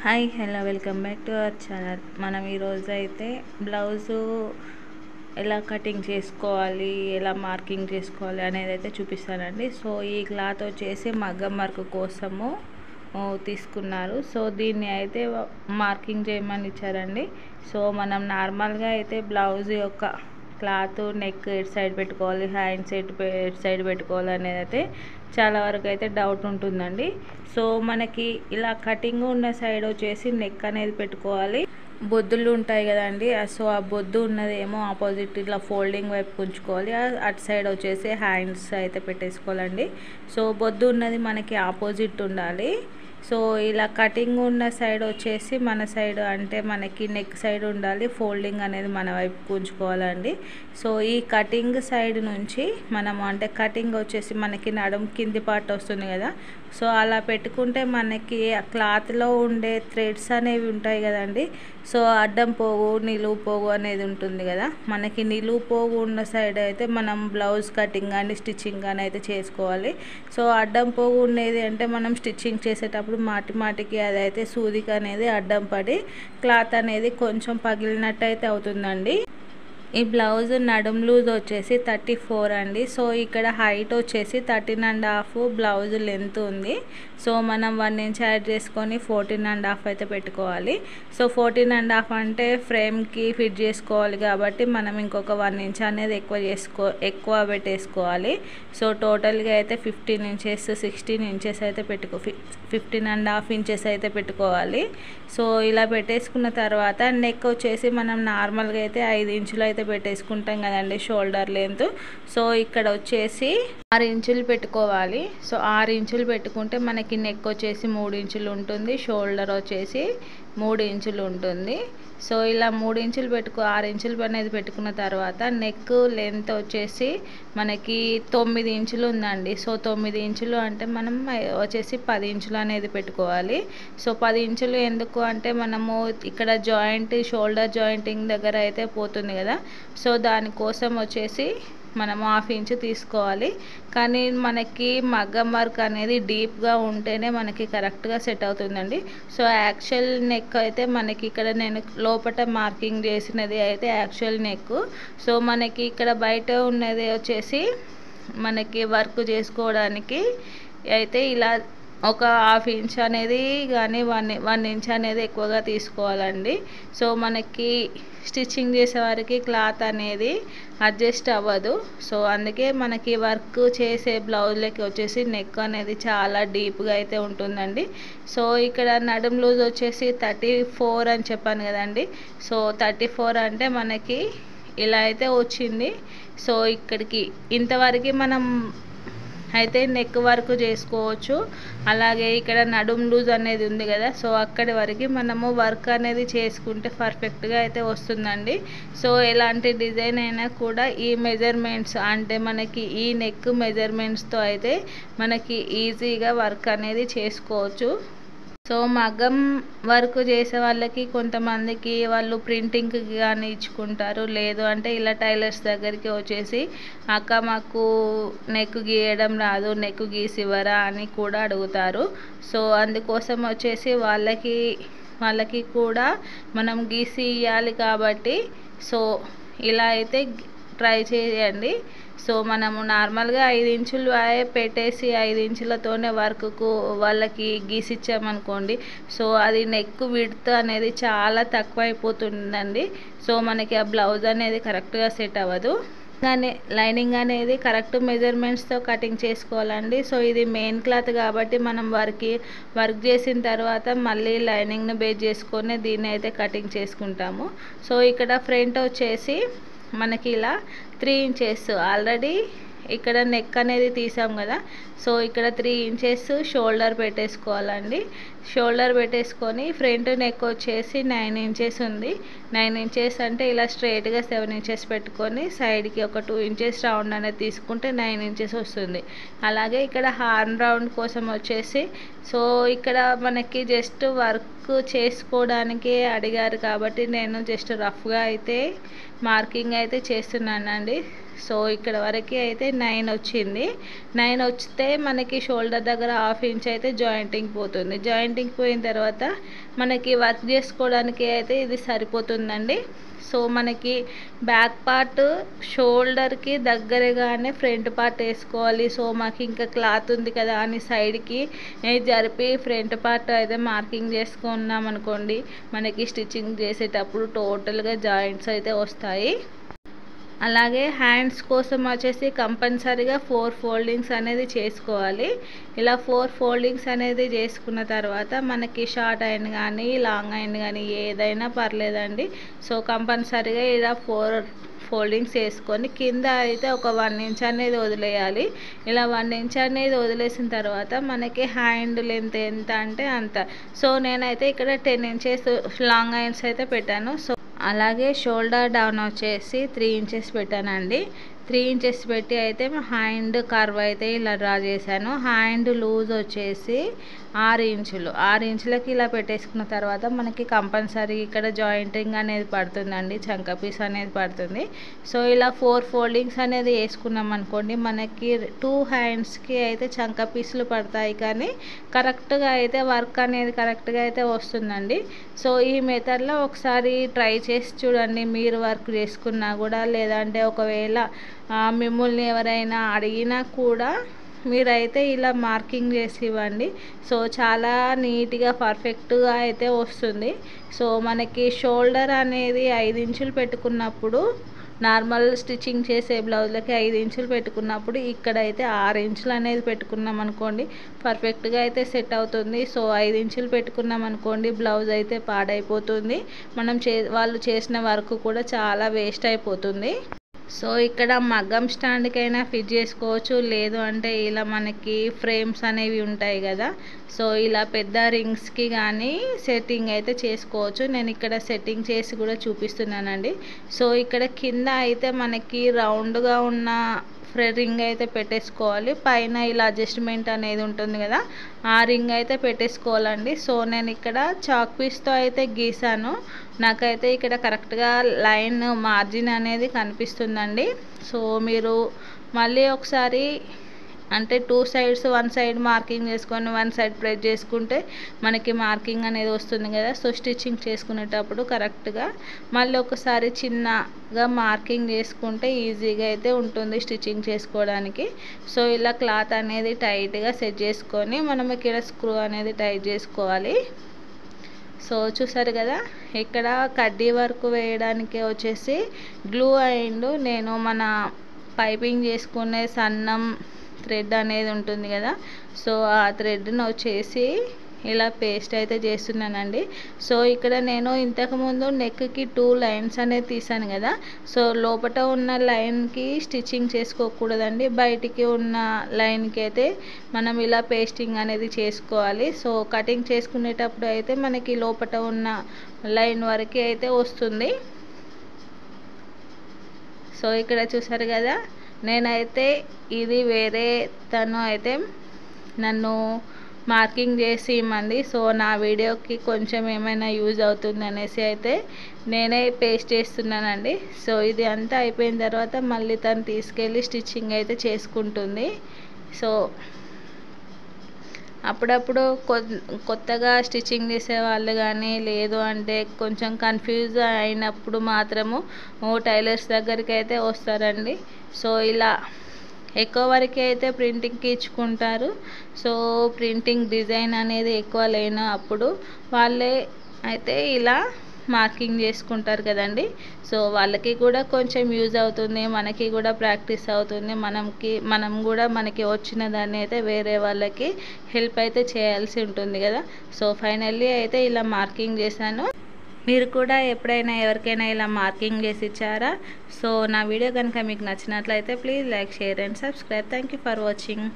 Hi hello welcome back to our channel. మనం ఈరోజు అయితే బ్లౌజు ఎలా కటింగ్ చేసుకోవాలి, ఎలా మార్కింగ్ చేసుకోవాలి అనేది అయితే చూపిస్తానండి. సో ఈ క్లాత్ వచ్చేసి మగ్గం వర్క్ కోసము తీసుకున్నారు. సో దీన్ని అయితే మార్కింగ్ చేయమని ఇచ్చారండి. సో మనం నార్మల్గా అయితే బ్లౌజ్ యొక్క క్లాత్ నెక్ ఎటు సైడ్ పెట్టుకోవాలి, హ్యాండ్స్ ఎటు సైడ్ పెట్టుకోవాలి అనేది అయితే చాలా వరకు అయితే డౌట్ ఉంటుందండి. సో మనకి ఇలా కటింగ్ ఉన్న సైడ్ వచ్చేసి నెక్ అనేది పెట్టుకోవాలి. బొద్దులు ఉంటాయి కదండి, సో ఆ బొద్దు ఉన్నదేమో ఆపోజిట్ ఇట్లా ఫోల్డింగ్ వైపు ఉంచుకోవాలి. అటు సైడ్ వచ్చేసి హ్యాండ్స్ అయితే పెట్టేసుకోవాలండి. సో బొద్దు ఉన్నది మనకి ఆపోజిట్ ఉండాలి. సో ఇలా కటింగ్ ఉన్న సైడ్ వచ్చేసి మన సైడ్ అంటే మనకి నెక్ సైడ్ ఉండాలి, ఫోల్డింగ్ అనేది మన వైపు ఉంచుకోవాలండి. సో ఈ కటింగ్ సైడ్ నుంచి మనము అంటే కటింగ్ వచ్చేసి మనకి నడుము కింది పార్ట్ వస్తుంది కదా, సో అలా పెట్టుకుంటే మనకి క్లాత్లో ఉండే థ్రెడ్స్ అనేవి ఉంటాయి కదండి. సో అడ్డం పోగు నిలువు పోగు అనేది ఉంటుంది కదా, మనకి నిలువు పోగు ఉన్న సైడ్ అయితే మనం బ్లౌజ్ కటింగ్ కానీ స్టిచ్చింగ్ కానీ అయితే చేసుకోవాలి. సో అడ్డం పోగు ఉండేది అంటే మనం స్టిచ్చింగ్ చేసేటప్పుడు మాటికి అదైతే సూదికి అనేది అడ్డం పడి క్లాత్ అనేది కొంచెం పగిలినట్టు అయితే అవుతుందండి. ఈ బ్లౌజ్ నడుం లూజ్ వచ్చేసి 34 అండి. సో ఇక్కడ హైట్ వచ్చేసి 13.5 బ్లౌజ్ లెంత్ ఉంది. సో మనం 1 ఇంచ్ యాడ్ చేసుకొని 14.5 అయితే పెట్టుకోవాలి. సో 14.5 అంటే ఫ్రేమ్కి ఫిట్ చేసుకోవాలి కాబట్టి మనం ఇంకొక 1 ఇంచ్ అనేది ఎక్కువ పెట్టేసుకోవాలి. సో టోటల్గా అయితే 15 ఇంచెస్ 16 ఇంచెస్ అయితే 15.5 ఇంచెస్ అయితే పెట్టుకోవాలి. సో ఇలా పెట్టేసుకున్న తర్వాత నెక్ వచ్చేసి మనం నార్మల్గా అయితే 5 ఇంచులు అయితే పెట్టేసుకుంటాం కదండి షోల్డర్ లెంత్. సో ఇక్కడ వచ్చేసి 6 ఇంచులు పెట్టుకోవాలి. సో 6 ఇంచులు పెట్టుకుంటే మనకి నెక్ వచ్చేసి 3 ఇంచులు ఉంటుంది, షోల్డర్ వచ్చేసి 3 ఇంచులు ఉంటుంది. సో ఇలా 3 ఇంచులు 6 ఇంచులు అనేది పెట్టుకున్న తర్వాత నెక్ లెంత్ వచ్చేసి మనకి 9 ఇంచులు ఉందండి. సో 9 ఇంచులు అంటే మనం వచ్చేసి 10 ఇంచులు అనేది పెట్టుకోవాలి. సో 10 ఇంచులు ఎందుకు అంటే మనము ఇక్కడ షోల్డర్ జాయింటింగ్ దగ్గర అయితే పోతుంది కదా, సో దానికోసం వచ్చేసి మనము 1/2 ఇంచు తీసుకోవాలి. కానీ మనకి మగ్గం వర్క్ అనేది డీప్గా ఉంటేనే మనకి కరెక్ట్గా సెట్ అవుతుందండి. సో యాక్చువల్ నెక్ అయితే మనకి ఇక్కడ నేను లోపల మార్కింగ్ చేసినది అయితే యాక్చువల్ నెక్. సో మనకి ఇక్కడ బయట ఉన్నది వచ్చేసి మనకి వర్క్ చేసుకోవడానికి అయితే ఇలా ఒక 1/2 ఇంచ్ అనేది కానీ 1 ఇంచ్ అనేది ఎక్కువగా తీసుకోవాలండి. సో మనకి స్టిచ్చింగ్ చేసేవారికి క్లాత్ అనేది అడ్జస్ట్ అవ్వదు. సో అందుకే మనకి వర్క్ చేసే బ్లౌజ్లకి వచ్చేసి నెక్ అనేది చాలా డీప్గా అయితే ఉంటుందండి. సో ఇక్కడ నడుం లూజ్ వచ్చేసి 34 అని చెప్పాను కదండి. సో 34 అంటే మనకి ఇలా అయితే వచ్చింది. సో ఇక్కడికి ఇంతవరకు మనం అయితే నెక్ వర్క్ చేసుకోవచ్చు. అలాగే ఇక్కడ నడుం లూజ్ అనేది ఉంది కదా, సో అక్కడి వరకు మనము వర్క్ అనేది చేసుకుంటే పర్ఫెక్ట్గా అయితే వస్తుందండి. సో ఎలాంటి డిజైన్ అయినా కూడా ఈ మెజర్మెంట్స్ అంటే మనకి ఈ నెక్ మెజర్మెంట్స్తో అయితే మనకి ఈజీగా వర్క్ అనేది చేసుకోవచ్చు. సో మగ్గం వర్క్ చేసే వాళ్ళకి కొంతమందికి వాళ్ళు ప్రింటింగ్కి కానీ ఇచ్చుకుంటారు, లేదు అంటే ఇలా టైలర్స్ దగ్గరికి వచ్చేసి అక్క మాకు నెక్ గీయడం రాదు, నెక్ గీసివ్వరా అని కూడా అడుగుతారు. సో అందుకోసం వచ్చేసి వాళ్ళకి కూడా మనం గీసి ఇవ్వాలి కాబట్టి సో ఇలా అయితే ట్రై చేయండి. సో మనము నార్మల్గా 5 ఇంచులు పెట్టేసి 5 ఇంచులతోనే వర్క్కు వాళ్ళకి గీసిచ్చామనుకోండి, సో అది నెక్ విడ్త్ అనేది చాలా తక్కువ అయిపోతుందండి. సో మనకి ఆ బ్లౌజ్ అనేది కరెక్ట్గా సెట్ అవ్వదు. లైనింగ్ అనేది కరెక్ట్ మెజర్మెంట్స్తో కటింగ్ చేసుకోవాలండి. సో ఇది మెయిన్ క్లాత్ కాబట్టి మనం వర్క్ చేసిన తర్వాత మళ్ళీ లైనింగ్ను బేస్ చేసుకొని దీన్ని అయితే కటింగ్ చేసుకుంటాము. సో ఇక్కడ ఫ్రంట్ వచ్చేసి మనకి ఇలా 3 ఇంచెస్ ఆల్రెడీ ఇక్కడ నెక్ అనేది తీసాం కదా, సో ఇక్కడ 3 ఇంచెస్ షోల్డర్ పెట్టేసుకోవాలండి. షోల్డర్ పెట్టేసుకొని ఫ్రంట్ నెక్ వచ్చేసి 9 ఇంచెస్ ఉంది. 9 ఇంచెస్ అంటే ఇలా స్ట్రైట్గా 7 ఇంచెస్ పెట్టుకొని సైడ్కి ఒక 2 ఇంచెస్ రౌండ్ అనేది తీసుకుంటే 9 ఇంచెస్ వస్తుంది. అలాగే ఇక్కడ హార్న్ రౌండ్ కోసం వచ్చేసి సో ఇక్కడ మనకి జస్ట్ వర్క్ చేసుకోవడానికి అడిగారు కాబట్టి నేను జస్ట్ రఫ్గా అయితే మార్కింగ్ అయితే చేస్తున్నానండి. సో ఇక్కడ వరకు అయితే 9 వచ్చింది. 9 వస్తే మనకి షోల్డర్ దగ్గర హాఫ్ ఇంచ్ అయితే జాయింటింగ్ పోతుంది. జాయింటింగ్ పోయిన తర్వాత మనకి వర్క్ చేసుకోవడానికి అయితే ఇది సరిపోతుందండి. సో మనకి బ్యాక్ పార్ట్ షోల్డర్కి దగ్గరగానే ఫ్రంట్ పార్ట్ వేసుకోవాలి. సో మాకు ఇంకా క్లాత్ ఉంది కదా అని సైడ్కి జరిపి ఫ్రంట్ పార్ట్ అయితే మార్కింగ్ చేసుకున్నాం అనుకోండి, మనకి స్టిచ్చింగ్ చేసేటప్పుడు టోటల్గా జాయింట్స్ అయితే వస్తాయి. అలాగే హ్యాండ్స్ కోసం వచ్చేసి కంపల్సరీగా 4 ఫోల్డింగ్స్ అనేది చేసుకోవాలి. ఇలా 4 ఫోల్డింగ్స్ అనేది చేసుకున్న తర్వాత మనకి షార్ట్ హ్యాండ్ కానీ లాంగ్ హ్యాండ్ కానీ ఏదైనా పర్లేదండి. సో కంపల్సరీగా ఇలా 4 ఫోల్డింగ్స్ వేసుకొని కింద అయితే ఒక 1 ఇంచ్ అనేది వదిలేయాలి. ఇలా 1 ఇంచ్ అనేది వదిలేసిన తర్వాత మనకి హ్యాండ్ లెంత్ ఎంత అంటే అంత. సో నేనైతే ఇక్కడ 10 ఇంచెస్ లాంగ్ హ్యాండ్స్ అయితే పెట్టాను. సో అలాగే షోల్డర్ డౌన్ వచ్చేసి 3 ఇంచెస్ పెట్టానండి. 3 ఇంచెస్ పెట్టి అయితే హ్యాండ్ కర్వ్ అయితే ఇలా డ్రా చేశాను. హ్యాండ్ లూజ్ వచ్చేసి 6 ఇంచులు. 6 ఇంచులకి ఇలా పెట్టేసుకున్న తర్వాత మనకి కంపల్సరీ ఇక్కడ జాయింటింగ్ అనేది పడుతుందండి, చంక పీస్ అనేది పడుతుంది. సో ఇలా 4 ఫోల్డింగ్స్ అనేది వేసుకున్నాం అనుకోండి, మనకి 2 హ్యాండ్స్కి అయితే చంక పీసులు పడతాయి, కానీ కరెక్ట్గా అయితే వర్క్ అనేది కరెక్ట్గా అయితే వస్తుందండి. సో ఈ మెథడ్లో ఒకసారి ట్రై చేసి చూడండి. మీరు వర్క్ చేసుకున్నా కూడా, లేదంటే ఒకవేళ మిమ్మల్ని ఎవరైనా అడిగినా కూడా మీరైతే ఇలా మార్కింగ్ చేసి ఇవ్వండి. సో చాలా నీట్గా పర్ఫెక్ట్గా అయితే వస్తుంది. సో మనకి షోల్డర్ అనేది 5 ఇంచులు పెట్టుకున్నప్పుడు, నార్మల్ స్టిచ్చింగ్ చేసే బ్లౌజ్లకి 5 ఇంచులు పెట్టుకున్నప్పుడు ఇక్కడైతే 6 ఇంచులు అనేది పెట్టుకున్నాం అనుకోండి, పర్ఫెక్ట్గా అయితే సెట్ అవుతుంది. సో 5 ఇంచులు పెట్టుకున్నాం అనుకోండి, బ్లౌజ్ అయితే పాడైపోతుంది. వాళ్ళు చేసిన వర్క్ కూడా చాలా వేస్ట్ అయిపోతుంది. సో ఇక్కడ మగ్గం స్టాండ్కైనా ఫిట్ చేసుకోవచ్చు, లేదు అంటే ఇలా మనకి ఫ్రేమ్స్ అనేవి ఉంటాయి కదా, సో ఇలా పెద్ద రింగ్స్కి కానీ సెట్టింగ్ అయితే చేసుకోవచ్చు. నేను ఇక్కడ సెట్టింగ్ చేసి కూడా చూపిస్తున్నానండి. సో ఇక్కడ కింద అయితే మనకి రౌండ్గా ఉన్న రింగ్ అయితే పెట్టేసుకోవాలి. పైన ఇలా అడ్జస్ట్మెంట్ అనేది ఉంటుంది కదా, ఆ రింగ్ అయితే పెట్టేసుకోవాలండి. సో నేను ఇక్కడ చాక్ పీస్తో అయితే గీసాను. నాకైతే ఇక్కడ కరెక్ట్గా లైన్ మార్జిన్ అనేది కనిపిస్తుందండి. సో మీరు మళ్ళీ ఒకసారి అంటే 2 సైడ్స్ 1 సైడ్ మార్కింగ్ చేసుకొని 1 సైడ్ ప్రెస్ చేసుకుంటే మనకి మార్కింగ్ అనేది వస్తుంది కదా. సో స్టిచ్చింగ్ చేసుకునేటప్పుడు కరెక్ట్గా మళ్ళీ ఒకసారి చిన్నగా మార్కింగ్ చేసుకుంటే ఈజీగా అయితే ఉంటుంది స్టిచ్చింగ్ చేసుకోవడానికి. సో ఇలా క్లాత్ అనేది టైట్గా సెట్ చేసుకొని మనం ఇక్కడ స్క్రూ అనేది టైట్ చేసుకోవాలి. సో చూసారు కదా, ఇక్కడ కడ్డీ వర్క్ వేయడానికి వచ్చేసి గ్లూ అండ్ నేను మన పైపింగ్ చేసుకునే సన్నం థ్రెడ్ అనేది ఉంటుంది కదా, సో ఆ థ్రెడ్ని వచ్చేసి ఇలా పేస్ట్ అయితే చేస్తున్నానండి. సో ఇక్కడ నేను ఇంతకుముందు నెక్కి 2 లైన్స్ అనేది తీసాను కదా, సో లోపల ఉన్న లైన్కి స్టిచ్చింగ్ చేసుకోకూడదండి, బయటికి ఉన్న లైన్కి అయితే మనం ఇలా పేస్టింగ్ అనేది చేసుకోవాలి. సో కటింగ్ చేసుకునేటప్పుడు అయితే మనకి లోపల ఉన్న లైన్ వరకు అయితే వస్తుంది. సో ఇక్కడ చూసారు కదా, నేనైతే ఇది వేరే తను అయితే నన్ను మార్కింగ్ చేసి ఇమ్మంది. సో నా వీడియోకి కొంచెం ఏమైనా యూజ్ అవుతుంది అనేసి అయితే నేనే పేస్ట్ చేస్తున్నానండి. సో ఇది అంతా అయిపోయిన తర్వాత మళ్ళీ తను తీసుకెళ్ళి స్టిచ్చింగ్ అయితే చేసుకుంటుంది. సో అప్పుడప్పుడు కొత్తగా స్టిచ్చింగ్ చేసే వాళ్ళు కానీ, లేదు అంటే కొంచెం కన్ఫ్యూజ్ అయినప్పుడు మాత్రము టైలర్స్ దగ్గరికి అయితే వస్తారండి. సో ఇలా ఎక్కువ వరకు అయితే ప్రింటింగ్కి ఇచ్చుకుంటారు. సో ప్రింటింగ్ డిజైన్ అనేది ఎక్కువ లేను అప్పుడు వాళ్ళే అయితే ఇలా మార్కింగ్ చేసుకుంటారు కదండి. సో వాళ్ళకి కూడా కొంచెం యూజ్ అవుతుంది, మనకి కూడా ప్రాక్టీస్ అవుతుంది, మనం కూడా మనకి వచ్చిన దాన్ని అయితే వేరే వాళ్ళకి హెల్ప్ అయితే చేయాల్సి ఉంటుంది కదా. సో ఫైనల్లీ అయితే ఇలా మార్కింగ్ చేశాను. మీరు కూడా ఎప్పుడైనా ఎవరికైనా ఇలా మార్కింగ్ చేసి ఇచ్చారా? సో నా వీడియో కనుక మీకు నచ్చినట్లయితే please like, share and subscribe. Thank you for watching.